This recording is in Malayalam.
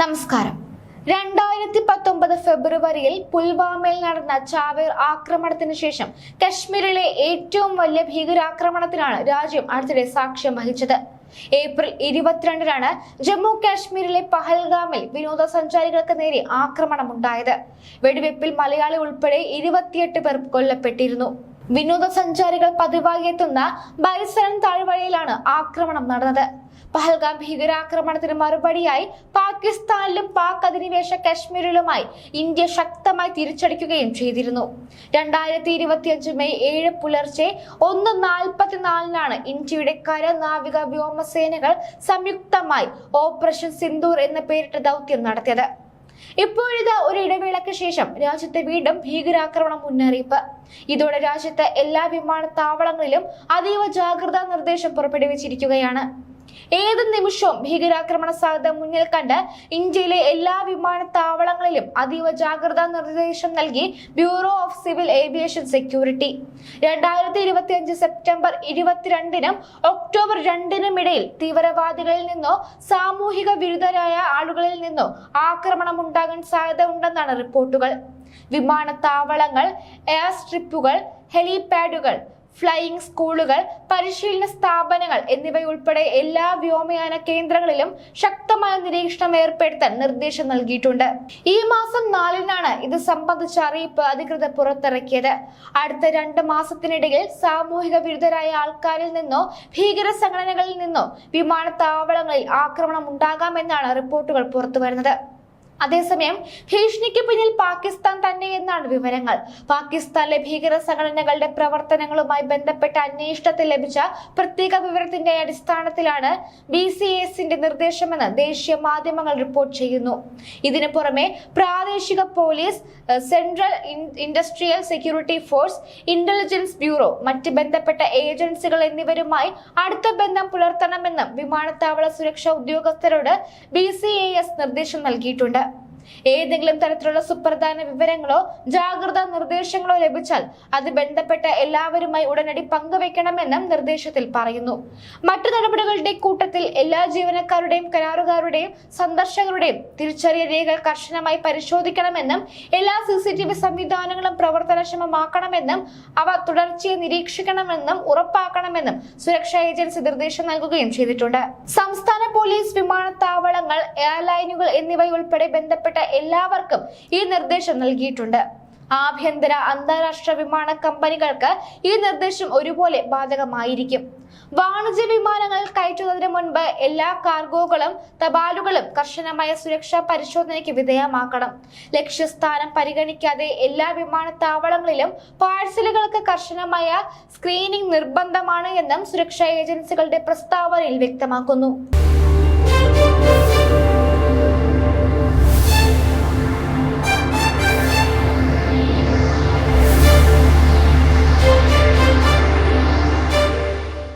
നമസ്കാരം. 2019 ഫെബ്രുവരിയിൽ പുൽവാമയിൽ നടന്ന ചാവേർ ആക്രമണത്തിന് ശേഷം കശ്മീരിലെ ഏറ്റവും വലിയ ഭീകരാക്രമണത്തിനാണ് രാജ്യം അടുത്തിടെ സാക്ഷ്യം വഹിച്ചത്. ഏപ്രിൽ 22-നാണ് ജമ്മു കാശ്മീരിലെ പഹൽഗാമിൽ വിനോദസഞ്ചാരികൾക്ക് നേരെ ആക്രമണമുണ്ടായത്. വെടിവെപ്പിൽ മലയാളി ഉൾപ്പെടെ 28 പേർ കൊല്ലപ്പെട്ടിരുന്നു. വിനോദസഞ്ചാരികൾ പതിവായി എത്തുന്ന ബൈസൺ താഴ്വരയിലാണ് ആക്രമണം നടന്നത്. പഹൽഗാം ഭീകരാക്രമണത്തിന് മറുപടിയായി പാകിസ്ഥാനിലും പാക് അധിനിവേശ കശ്മീരിലുമായി ഇന്ത്യ ശക്തമായി തിരിച്ചടിക്കുകയും ചെയ്തിരുന്നു. 2025 മെയ് 7 പുലർച്ചെ 1:44-നാണ് ഇന്ത്യയുടെ കര, നാവിക, വ്യോമസേനകൾ സംയുക്തമായി ഓപ്പറേഷൻ സിന്ദൂർ എന്ന പേരിട്ട ദൗത്യം നടത്തിയത്. ഇപ്പോഴിത് ഒരു ഇടവേളയ്ക്ക് ശേഷം രാജ്യത്തെ വീണ്ടും ഭീകരാക്രമണ മുന്നറിയിപ്പ്. ഇതോടെ രാജ്യത്തെ എല്ലാ വിമാനത്താവളങ്ങളിലും അതീവ ജാഗ്രതാ നിർദ്ദേശം പുറപ്പെടുവിച്ചിരിക്കുകയാണ്. ഏത് നിമിഷവും ഭീകരാക്രമണ സാധ്യത മുന്നിൽ കണ്ട് ഇന്ത്യയിലെ എല്ലാ വിമാനത്താവളങ്ങളിലും അതീവ ജാഗ്രതാ നിർദ്ദേശം നൽകി bureau of civil aviation security. 2025 September 22-നും ഒക്ടോബർ 2-നും ഇടയിൽ തീവ്രവാദികളിൽ നിന്നോ സാമൂഹിക വിരുദ്ധരായ ആളുകളിൽ നിന്നോ ആക്രമണം ഉണ്ടാകാൻ സാധ്യത ഉണ്ടെന്നാണ് റിപ്പോർട്ടുകൾ. വിമാനത്താവളങ്ങൾ, എയർ സ്ട്രിപ്പുകൾ, ഹെലിപാഡുകൾ, ഫ്ലൈയിംഗ് സ്കൂളുകൾ, പരിശീലന സ്ഥാപനങ്ങൾ എന്നിവയുൾപ്പെടെ എല്ലാ വ്യോമയാന കേന്ദ്രങ്ങളിലും ശക്തമായ നിരീക്ഷണം ഏർപ്പെടുത്താൻ നിർദ്ദേശം നൽകിയിട്ടുണ്ട്. ഈ മാസം 4-നാണ് ഇത് സംബന്ധിച്ച അറിയിപ്പ് അധികൃതർ പുറത്തിറക്കിയത്. അടുത്ത 2 മാസത്തിനിടയിൽ സാമൂഹിക വിരുദ്ധരായ ആൾക്കാരിൽ നിന്നോ ഭീകര സംഘടനകളിൽ നിന്നോ വിമാനത്താവളങ്ങളിൽ ആക്രമണം ഉണ്ടാകാമെന്നാണ് റിപ്പോർട്ടുകൾ പുറത്തുവരുന്നത്. അതേസമയം ഭീഷണിക്ക് പിന്നിൽ പാകിസ്ഥാൻ തന്നെ എന്നാണ് വിവരങ്ങൾ. പാകിസ്ഥാനിലെ ഭീകര സംഘടനകളുടെ പ്രവർത്തനങ്ങളുമായി ബന്ധപ്പെട്ട അന്വേഷണത്തിൽ ലഭിച്ച പ്രത്യേക വിവരത്തിന്റെ അടിസ്ഥാനത്തിലാണ് BCSന്റെ നിർദ്ദേശമെന്ന് ദേശീയ മാധ്യമങ്ങൾ റിപ്പോർട്ട് ചെയ്യുന്നു. ഇതിനു പുറമെ പ്രാദേശിക police, central industrial security force, intelligence bureau, മറ്റ് ബന്ധപ്പെട്ട ഏജൻസികൾ എന്നിവരുമായി അടുത്ത ബന്ധം പുലർത്തണമെന്നും വിമാനത്താവള സുരക്ഷാ ഉദ്യോഗസ്ഥരോട് BCAS നിർദ്ദേശം നൽകിയിട്ടുണ്ട്. ഏതെങ്കിലും തരത്തിലുള്ള സുപ്രധാന വിവരങ്ങളോ ജാഗ്രതാ നിർദ്ദേശങ്ങളോ ലഭിച്ചാൽ അത് ബന്ധപ്പെട്ട എല്ലാവരുമായി ഉടനടി പങ്കുവെക്കണമെന്നും നിർദ്ദേശത്തിൽ പറയുന്നു. മറ്റു നടപടികളുടെ കൂട്ടത്തിൽ എല്ലാ ജീവനക്കാരുടെയും കരാറുകാരുടെയും സന്ദർശകരുടെയും തിരിച്ചറിയൽ രേഖകൾ കർശനമായി പരിശോധിക്കണമെന്നും എല്ലാ CCTV സംവിധാനങ്ങളും പ്രവർത്തനക്ഷമമാക്കണമെന്നും അവ തുടർച്ചയായി നിരീക്ഷിക്കണമെന്നും ഉറപ്പാക്കണമെന്നും സുരക്ഷാ ഏജൻസി നിർദ്ദേശം നൽകുകയും ചെയ്തിട്ടുണ്ട്. സംസ്ഥാന പോലീസ്, വിമാനത്താവളങ്ങൾ, എയർലൈനുകൾ എന്നിവയുൾപ്പെടെ ബന്ധപ്പെട്ട എല്ലാവർക്കും ഈ നിർദ്ദേശം നൽകിയിട്ടുണ്ട്. ആഭ്യന്തര, അന്താരാഷ്ട്ര വിമാന കമ്പനികൾക്ക് ഈ നിർദ്ദേശം ഒരുപോലെ ബാധകമായിരിക്കും. വാണിജ്യ വിമാനങ്ങൾ കയറ്റുന്നതിന് മുൻപ് എല്ലാ കാർഗോകളും തപാലുകളും കർശനമായ സുരക്ഷാ പരിശോധനയ്ക്ക് വിധേയമാക്കണം. ലക്ഷ്യസ്ഥാനം പരിഗണിക്കാതെ എല്ലാ വിമാനത്താവളങ്ങളിലും പാഴ്സലുകൾക്ക് കർശനമായ സ്ക്രീനിംഗ് നിർബന്ധമാണ് എന്നും സുരക്ഷാ ഏജൻസികളുടെ പ്രസ്താവനയിൽ വ്യക്തമാക്കുന്നു.